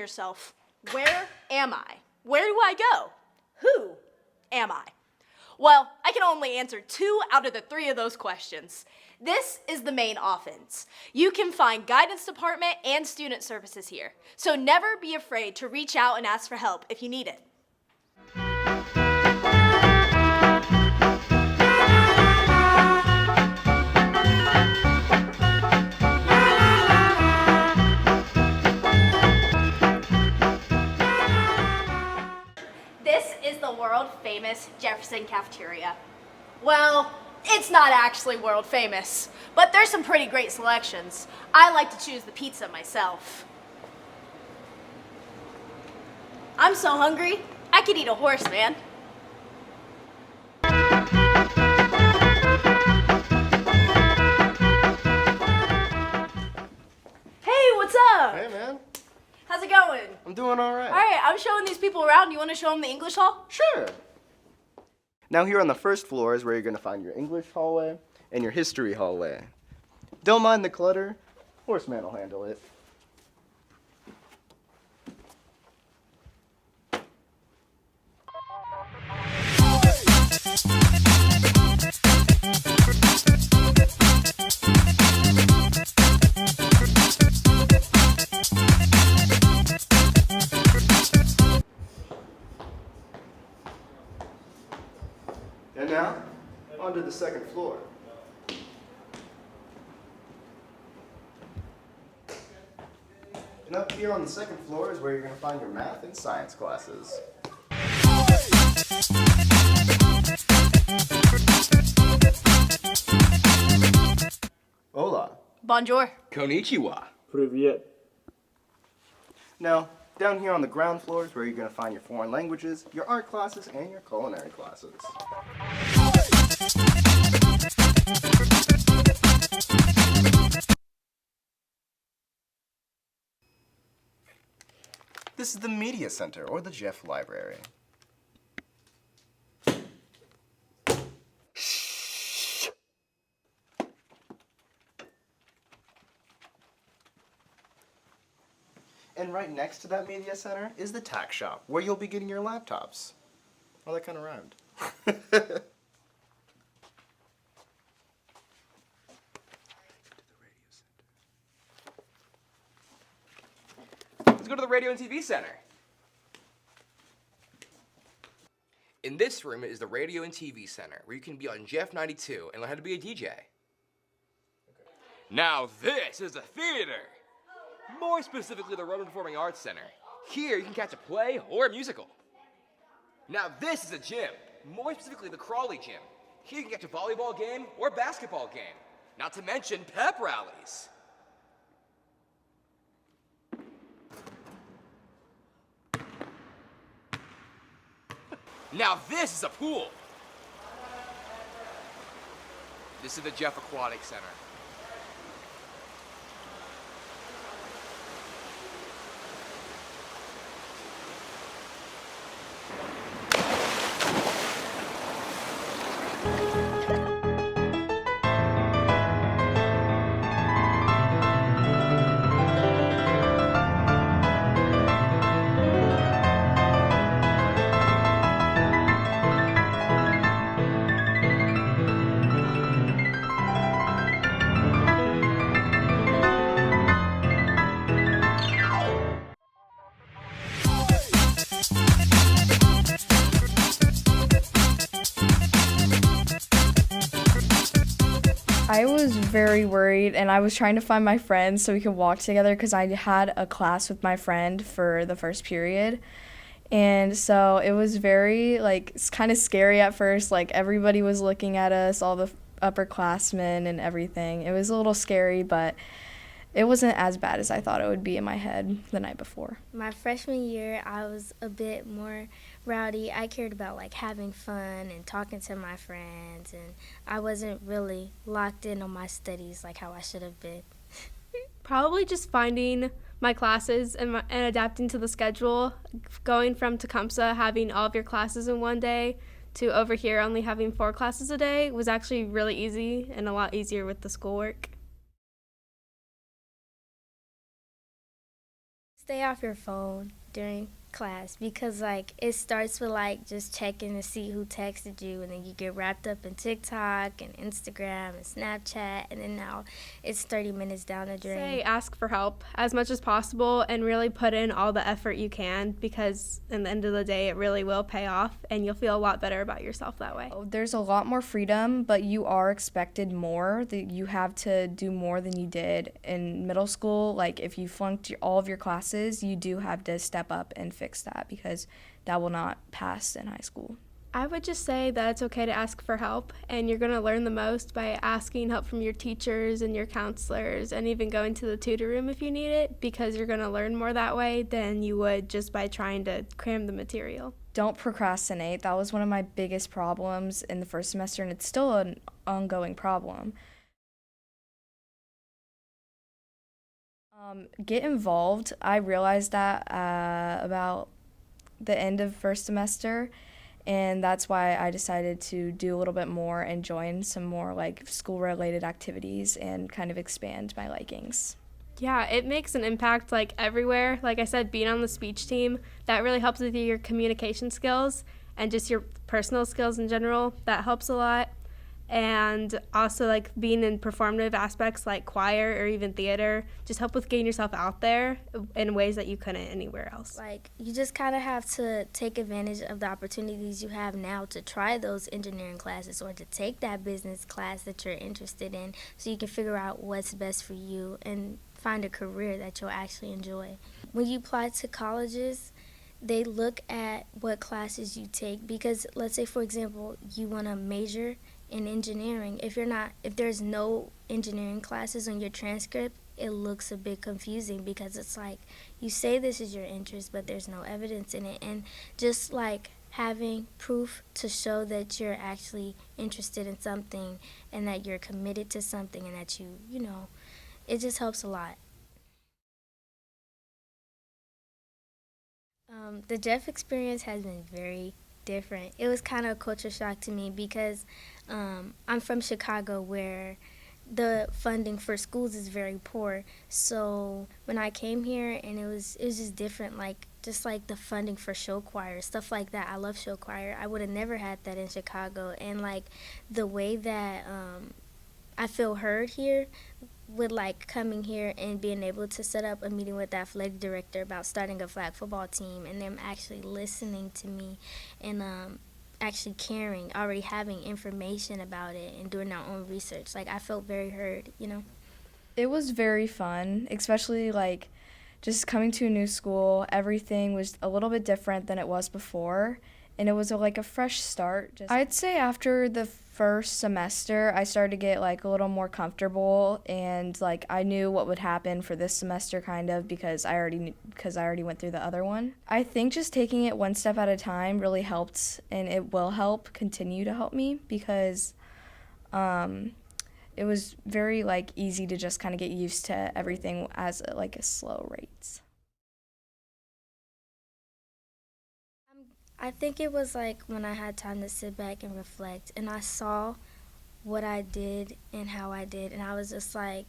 yourself, where am I? Where do I go? Who am I? Well, I can only answer 2 out of the 3 of those questions. This is the main offense. You can find guidance department and student services here, so never be afraid to reach out and ask for help if you need it. This is the world-famous Jefferson cafeteria. Well, it's not actually world famous, but there's some pretty great selections. I like to choose the pizza myself. I'm so hungry, I could eat a horse, man. Hey, what's up? Hey, man. How's it going? I'm doing all right. All right, I'm showing these people around. You want to show them the English hall? Sure. Now here on the first floor is where you're going to find your English hallway and your history hallway. Don't mind the clutter. Horseman will handle it. And now, onto the second floor. And up here on the second floor is where you're going to find your math and science classes. Hola. Bonjour. Konnichiwa. Привет. Now, down here on the ground floor is where you're going to find your foreign languages, your art classes, and your culinary classes. This is the Media Center, or the Jeff Library. Shh. And right next to that Media Center is the tack shop, where you'll be getting your laptops. Well, that kind of rhymed. Let's go to the Radio and TV Center. In this room is the Radio and TV Center, where you can be on Jeff 92 and learn how to be a DJ. Now this is a theater. More specifically, the Roman Performing Arts Center. Here you can catch a play or a musical. Now this is a gym. More specifically, the Crawley Gym. Here you can catch a volleyball game or basketball game. Not to mention pep rallies. Now this is a pool. This is the Jeff Aquatic Center. I was very worried, and I was trying to find my friends so we could walk together because I had a class with my friend for the first period. And so it was very, it's kind of scary at first. Everybody was looking at us, all the upperclassmen and everything. It was a little scary, but it wasn't as bad as I thought it would be in my head the night before. My freshman year, I was a bit more rowdy. I cared about having fun and talking to my friends, and I wasn't really locked in on my studies like how I should have been. Probably just finding my classes and adapting to the schedule. Going from Tecumseh, having all of your classes in one day, to over here only having 4 classes a day was actually really easy and a lot easier with the schoolwork. Stay off your phone during class because like it starts with like just checking to see who texted you, and then you get wrapped up in TikTok and Instagram and Snapchat, and then now it's 30 minutes down the drain. Say ask for help as much as possible and really put in all the effort you can, because in the end of the day it really will pay off and you'll feel a lot better about yourself that way. There's a lot more freedom, but you are expected more. That you have to do more than you did in middle school. Like if you flunked all of your classes, you do have to step up and fix that, because that will not pass in high school. I would just say that it's okay to ask for help, and you're going to learn the most by asking help from your teachers and your counselors, and even going to the tutor room if you need it, because you're going to learn more that way than you would just by trying to cram the material. Don't procrastinate. That was one of my biggest problems in the first semester, and it's still an ongoing problem. Get involved. I realized that about the end of first semester, and that's why I decided to do a little bit more and join some more like school-related activities and kind of expand my likings. Yeah, it makes an impact like everywhere. Like I said, being on the speech team, that really helps with your communication skills and just your personal skills in general. That helps a lot. And also like being in performative aspects like choir or even theater just help with getting yourself out there in ways that you couldn't anywhere else. Like you just kind of have to take advantage of the opportunities you have now to try those engineering classes or to take that business class that you're interested in, so you can figure out what's best for you and find a career that you'll actually enjoy. When you apply to colleges, they look at what classes you take, because let's say for example you want to major in engineering. If there's no engineering classes on your transcript, it looks a bit confusing, because it's like you say this is your interest but there's no evidence in it. And just like having proof to show that you're actually interested in something and that you're committed to something and that you know, it just helps a lot. The Jeff experience has been very different. It was kind of a culture shock to me because I'm from Chicago, where the funding for schools is very poor. So when I came here, and it was just different, like just like the funding for show choir, stuff like that. I love show choir. I would have never had that in Chicago. And like the way that I feel heard here, with like coming here and being able to set up a meeting with the athletic director about starting a flag football team, and them actually listening to me and actually caring, already having information about it and doing their own research. Like I felt very heard, you know. It was very fun, especially like just coming to a new school. Everything was a little bit different than it was before, and it was like a fresh start. I'd say after the first semester, I started to get like a little more comfortable, and like I knew what would happen for this semester kind of, because I already went through the other one. I think just taking it one step at a time really helped, and it will continue to help me, because it was very like easy to just kind of get used to everything as like a slow rate. I think it was like when I had time to sit back and reflect, and I saw what I did and how I did, and I was just like,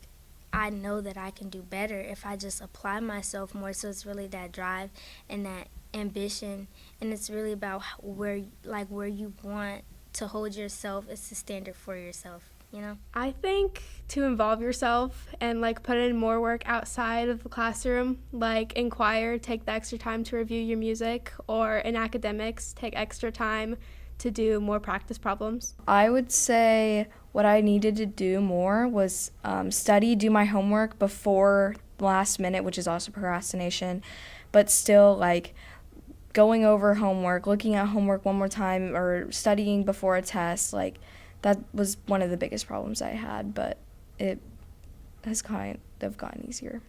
I know that I can do better if I just apply myself more. So it's really that drive and that ambition, and it's really about where you want to hold yourself as the standard for yourself, you know? I think to involve yourself and like put in more work outside of the classroom, like in choir, take the extra time to review your music, or in academics, take extra time to do more practice problems. I would say what I needed to do more was do my homework before last minute, which is also procrastination, but still like going over homework, looking at homework one more time, or studying before a test. Like that was one of the biggest problems I had, but it has kind of gotten easier.